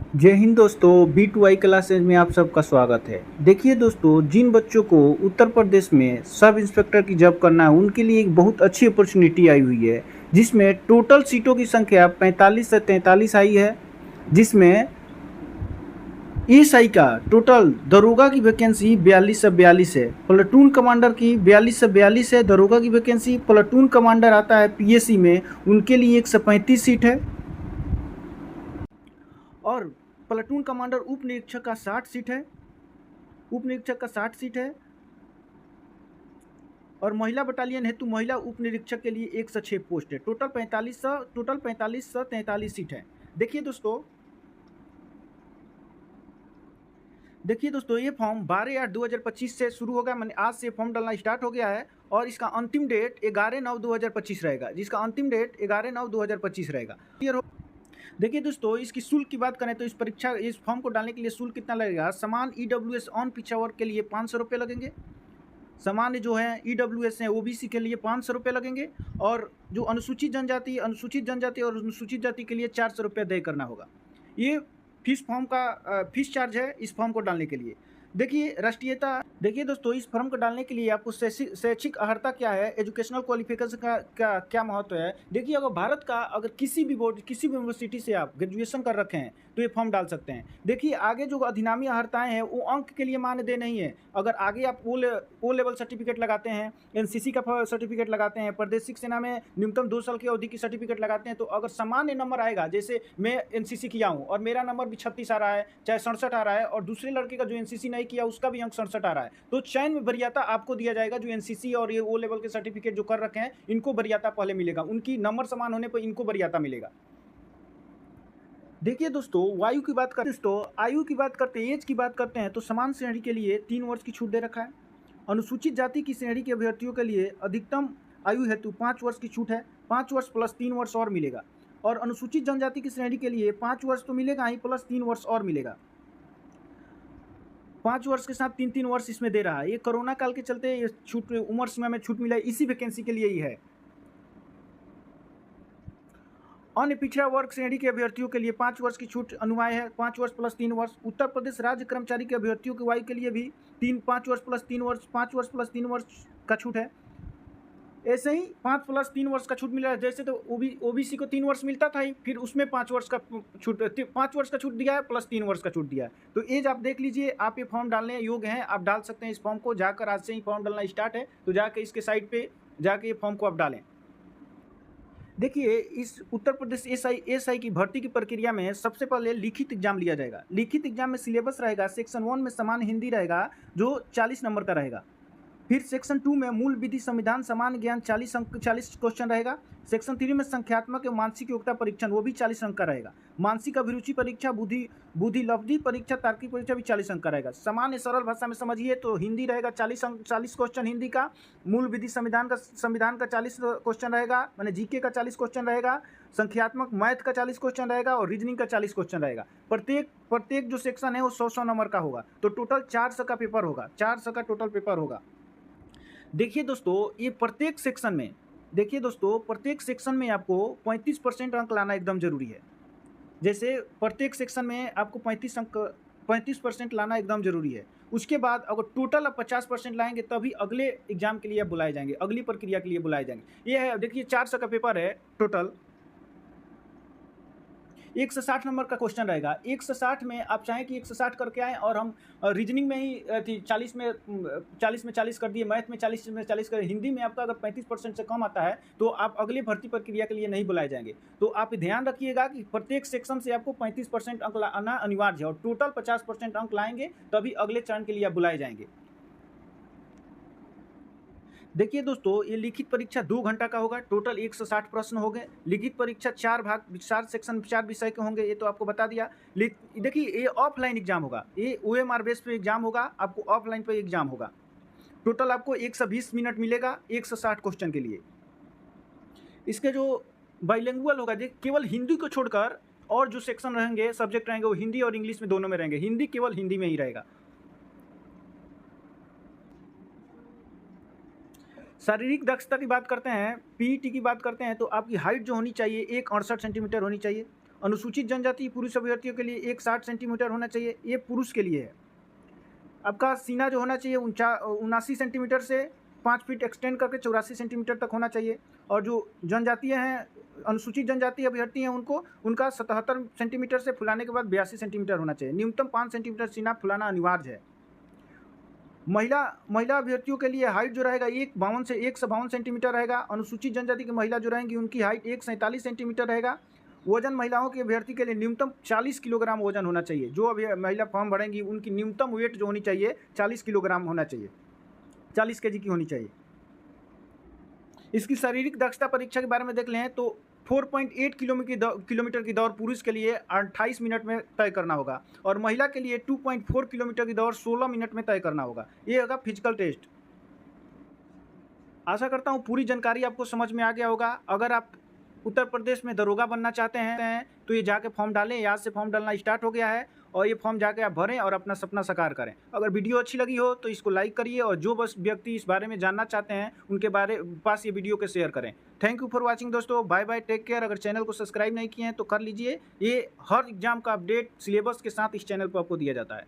जय हिंद दोस्तों, B2I classes में आप सबका स्वागत है। देखिए दोस्तों, जिन बच्चों को उत्तर प्रदेश में सब इंस्पेक्टर की जॉब करना है उनके लिए एक बहुत अच्छी अपॉर्चुनिटी आई हुई है, जिसमें टोटल सीटों की संख्या 45 से 43 आई है। जिसमें एएसआई का टोटल दरोगा की वैकेंसी 42 से 42 है, प्लाटून कमांडर की 42 से 42 है दरोगा की वैकेंसी। प्लाटून कमांडर आता है पीएससी में, उनके लिए 135 सीट है। और प्लाटून कमांडर उप निरीक्षक का 60 सीट है, उप निरीक्षक का 60 सीट है। और महिला बटालियन हेतु महिला उप निरीक्षक के लिए 106 पोस्ट है। टोटल 45 से 43 सीट है। देखिए दोस्तों, ये फॉर्म 12/8/2025 से शुरू होगा, मैंने आज से फॉर्म डालना स्टार्ट हो गया है। और इसका अंतिम डेट 11/9/2025 रहेगा, जिसका अंतिम डेट 11/9/2025 रहेगा। क्लियर हो? देखिए दोस्तों, इसकी शुल्क की बात करें तो इस फॉर्म को डालने के लिए शुल्क कितना लगेगा। समान ईडब्ल्यूएस ऑन पिछड़ा वर्ग के लिए 500 रुपये लगेंगे। सामान्य जो है ईडब्ल्यूएस है ओबीसी के लिए 500 रुपये लगेंगे। और जो अनुसूचित जनजाति और अनुसूचित जाति के लिए 400 रुपये तय करना होगा। ये फीस चार्ज है इस फॉर्म को डालने के लिए। देखिए दोस्तों, इस फॉर्म को डालने के लिए आपको शैक्षिक अर्हता क्या है, एजुकेशनल क्वालिफिकेशन का क्या महत्व है। देखिए, अगर भारत का अगर किसी भी यूनिवर्सिटी से आप ग्रेजुएशन कर रखे हैं तो ये फॉर्म डाल सकते हैं। देखिए, आगे जो अधिनामी अर्हताएं हैं वो अंक के लिए मानदेय नहीं है। अगर आगे आप ओ लेवल सर्टिफिकेट लगाते हैं, एनसीसी का सर्टिफिकेट लगाते हैं, प्रादेशिक सेना में न्यूनतम 2 साल की अवधि की सर्टिफिकेट लगाते हैं, तो अगर सामान्य नंबर आएगा, जैसे मैं एनसीसी किया हूँ और मेरा नंबर भी 36 आ रहा है, चाहे 67 आ रहा है, और दूसरे लड़के का जो एनसीसी नहीं किया उसका भी अंक 67 आ रहा है, तो चयन में वरीयता आपको दिया जाएगा। जो एनसीसी और ये ओ लेवल के सर्टिफिकेट जो कर रखे हैं इनको वरीयता पहले मिलेगा, उनकी नंबर समान होने पर इनको वरीयता मिलेगा। देखिए दोस्तों, आयु की बात करते हैं, एज की बात करते हैं, तो समान श्रेणी के लिए 3 वर्ष की छूट दे रखा है। अनुसूचित जाति की श्रेणी के अभ्यर्थियों के लिए अधिकतम आयु हेतु 5 वर्ष की छूट है। 5 वर्ष प्लस 3 वर्ष और मिलेगा। और अनुसूचित जनजाति की श्रेणी के लिए 5 वर्ष तो मिलेगा ही, प्लस 3 वर्ष और मिलेगा। 5 वर्ष के साथ 3-3 वर्ष इसमें दे रहा है। ये कोरोना काल के चलते ये छूट, उम्र सीमा में छूट मिला है, इसी वैकेंसी के लिए ही है। अन्य पिछड़ा वर्ग श्रेणी के अभ्यर्थियों के लिए 5 वर्ष की छूट अनुवाय है, 5 वर्ष प्लस 3 वर्ष। उत्तर प्रदेश राज्य कर्मचारी के अभ्यर्थियों की आयु के लिए भी 5 वर्ष प्लस 3 वर्ष, 5 वर्ष प्लस 3 वर्ष का छूट है। ऐसे ही 5 प्लस 3 वर्ष का छूट मिला है। जैसे तो ओबीसी को 3 वर्ष मिलता था ही, फिर उसमें 5 वर्ष का छूट दिया है, प्लस 3 वर्ष का छूट दिया है। तो एज आप देख लीजिए, आप ये फॉर्म डालने योग्य हैं, आप डाल सकते हैं इस फॉर्म को। जाकर आज से ही फॉर्म डालना स्टार्ट है, तो जाकर इसके साइट पे जाके ये फॉर्म को आप डालें। देखिए, इस उत्तर प्रदेश एसआई की भर्ती की प्रक्रिया में सबसे पहले लिखित एग्जाम लिया जाएगा। लिखित एग्जाम में सिलेबस रहेगा, सेक्शन 1 में समान हिंदी रहेगा जो 40 नंबर का रहेगा। फिर सेक्शन 2 में मूल विधि संविधान सामान्य ज्ञान 40 क्वेश्चन रहेगा। सेक्शन 3 में संख्यात्मक एवं मानसिक योग्यता परीक्षण, वो भी 40 अंक का रहेगा। मानसिक अभिरुचि परीक्षा, बुद्धि लब्धि परीक्षा, तार्किक परीक्षा भी 40 अंक का रहेगा। सामान्य सरल भाषा में समझिए तो हिंदी रहेगा 40 क्वेश्चन हिंदी का। मूल विधि संविधान का 40 क्वेश्चन रहेगा, माने जीके का 40 क्वेश्चन रहेगा। संख्यात्मक मैथ का 40 क्वेश्चन रहेगा और रीजनिंग का 40 क्वेश्चन रहेगा। प्रत्येक जो सेक्शन है वो 100 नंबर का होगा। तो टोटल 400 का पेपर होगा, 400 का टोटल पेपर होगा। देखिए दोस्तों, प्रत्येक सेक्शन में आपको 35% अंक लाना एकदम जरूरी है। जैसे प्रत्येक सेक्शन में आपको 35% लाना एकदम जरूरी है। उसके बाद अगर टोटल आप 50% लाएंगे तभी अगले एग्जाम के लिए बुलाए जाएंगे, अगली प्रक्रिया के लिए बुलाए जाएंगे। ये है, देखिए 400 का पेपर है टोटल। 160 नंबर का क्वेश्चन रहेगा। 160 में आप चाहें कि 160 करके आएँ, और हम रीजनिंग में ही 40 में 40 कर दिए, मैथ में 40 में 40 कर। हिंदी में आपका अगर 35% से कम आता है तो आप अगली भर्ती प्रक्रिया के लिए नहीं बुलाए जाएंगे। तो आप ध्यान रखिएगा कि प्रत्येक सेक्शन से आपको 35% अंक लाना अनिवार्य है, और टोटल 50% अंक लाएंगे तभी अगले चरण के लिए आप बुलाए जाएंगे। देखिए दोस्तों, ये लिखित परीक्षा 2 घंटा का होगा। टोटल 160 प्रश्न हो गए। लिखित परीक्षा 4 सेक्शन 4 विषय के होंगे, ये तो आपको बता दिया। देखिए, ये ऑफलाइन एग्जाम होगा, ये ओएमआर बेस पे एग्जाम होगा, आपको ऑफलाइन पे एग्जाम होगा। टोटल आपको 120 मिनट मिलेगा 160 क्वेश्चन के लिए। इसके जो बाइलिंगुअल होगा, केवल हिंदी को छोड़कर और जो सेक्शन रहेंगे, सब्जेक्ट रहेंगे, वो हिंदी और इंग्लिश में दोनों में रहेंगे। हिंदी केवल हिंदी में ही रहेगा। शारीरिक दक्षता की बात करते हैं, पीईटी की बात करते हैं, तो आपकी हाइट जो होनी चाहिए 1,68 सेंटीमीटर होनी चाहिए। अनुसूचित जनजाति पुरुष अभ्यर्थियों के लिए 160 सेंटीमीटर होना चाहिए, ये पुरुष के लिए है। आपका सीना जो होना चाहिए 79 सेंटीमीटर से 5 फीट एक्सटेंड करके 84 सेंटीमीटर तक होना चाहिए। और जो जनजातीय हैं, अनुसूचित जनजाति अभ्यर्थी हैं, उनका 77 सेंटीमीटर से फुलाने के बाद 82 सेंटीमीटर होना चाहिए। न्यूनतम 5 सेंटीमीटर सीना फुलाना अनिवार्य है। महिला अभ्यर्थियों के लिए हाइट जो रहेगा 152 से 152 सेंटीमीटर रहेगा। अनुसूचित जनजाति की महिला जो रहेंगी उनकी हाइट 147 सेंटीमीटर रहेगा। वजन महिलाओं के अभ्यर्थी के लिए न्यूनतम 40 किलोग्राम वजन होना चाहिए। जो अभी महिला फॉर्म भरेंगी उनकी न्यूनतम वेट जो होनी चाहिए 40 किलोग्राम होना चाहिए, 40 केजी की होनी चाहिए। इसकी शारीरिक दक्षता परीक्षा के बारे में देख लें तो 4.8 किलोमीटर की दौड़ पुरुष के लिए 28 मिनट में तय करना होगा और महिला के लिए 2.4 किलोमीटर की दौड़ 16 मिनट में तय करना होगा। ये होगा फिजिकल टेस्ट। आशा करता हूँ पूरी जानकारी आपको समझ में आ गया होगा। अगर आप उत्तर प्रदेश में दरोगा बनना चाहते हैं तो ये जाके फॉर्म डालें। आज से फॉर्म डालना स्टार्ट हो गया है और ये फॉर्म जाके आप भरें और अपना सपना साकार करें। अगर वीडियो अच्छी लगी हो तो इसको लाइक करिए और जो बस व्यक्ति इस बारे में जानना चाहते हैं उनके पास ये वीडियो को शेयर करें। थैंक यू फॉर वॉचिंग दोस्तों। Bye bye, take care. अगर चैनल को सब्सक्राइब नहीं किए हैं तो कर लीजिए। ये हर एग्जाम का अपडेट सिलेबस के साथ इस चैनल पर आपको दिया जाता है।